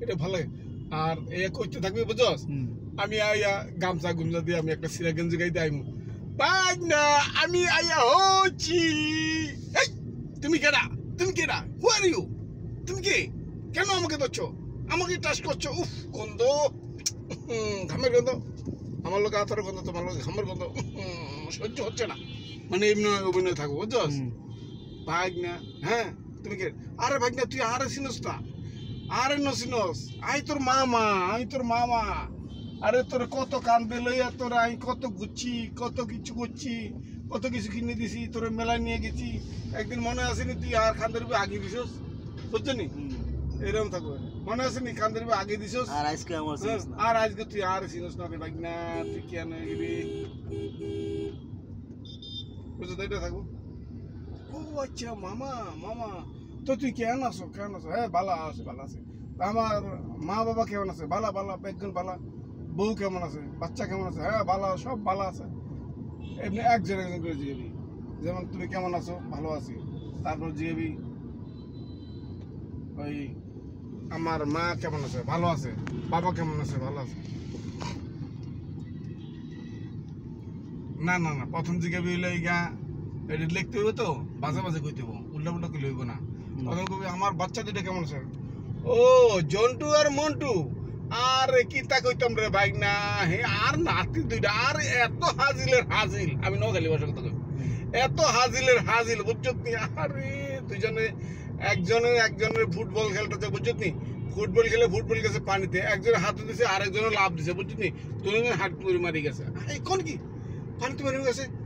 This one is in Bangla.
এটা ভালো লাগে। আর এই কইতে থাকবি বুঝছস, আমি আইয়া গামছা গুমজা দিয়ে আমি একটা সিরা গেঞ্জি গাইতে আইমু, বাগনা আমি আইয়া হচ্ছি। এই তুমি কেডা, তুমি কেডা, হু আর ইউ, তুমি কে, কেন আমাকে ধরছো, আমাকে টাচ করছো, উফ গন্ধ, ঘামের গন্ধ, আমার লোক আতর গন্ধ, তোমার লোক ঘামের গন্ধ, সহ্য হচ্ছে না। মানে এমনি অভিনয় থাকবো বুঝছস ভাগনা। হ্যাঁ তুমি কে, আরে ভাগনা তুই আরে চিনস না, আরে নসিনস, আই তোর মামা, আমি তোর মামা। আরে তোর কত কান্দে লইয়া তোর আমি কত ঘুরছি, কত কিছু করছি, কত কিছু কিনে দিছি, তোর মেলায় নিয়ে গেছি। একদিন মনে আসেনি তুই আর খান্দের উপরে আগে দিছস, বুঝছো নি, এরকম থাকবে মনে আসেনি খান্দের উপরে আগে দিছস। আর আজকে আমার আর আজকে তুই আর চিনস না রে ভাগনা, তুই কেন গেলি, বুঝছো তো, এটা থাকবো। ও আচ্ছা মামা, মামা তো তুই কেমন আছো, কেমন আছো? হ্যাঁ ভালো আছে, ভালো আছে। আমার মা বাবা কেমন আছে? ভালো ভালো, একজন ভালো। বউ কেমন আছে, বাচ্চা কেমন আছে? হ্যাঁ ভালো, সব ভালো আছে। এমনি একজন একজন করে জিজ্ঞাবি, যেমন তুমি কেমন আছো, ভালো আছি। তারপর জিজ্ঞাবি ওই আমার মা কেমন আছে, ভালো আছে। বাবা কেমন আছে, ভালো আছে। না না না, প্রথম জিজ্ঞাবি হইলে গা এটা লিখতে হইব তো, বাজে বাজে কইতে হইব, উল্টা উল্টা কইলে হইব না। তখন কবি আমার বাচ্চা দুইটা কেমন আছে, ও জন্টু আর মন্টু। আর কি তা কইতাম রে ভাই না, হে আর নাতি দুইটা, আর এত হাজিলের হাজিল, আমি নোয়াখালী ভাষা কথা কই, এত হাজিলের হাজিল, বুঝছত নি। আরে দুইজনে একজনের ফুটবল খেলতেছে, বুঝছত নি, ফুটবল খেলে ফুটবল গেছে পানিতে, একজনের হাতে দিছে আরেকজনের লাভ দিছে, বুঝছত নি, দুজনের হাত মারি গেছে। কোন কি পানিতে মারি গেছে।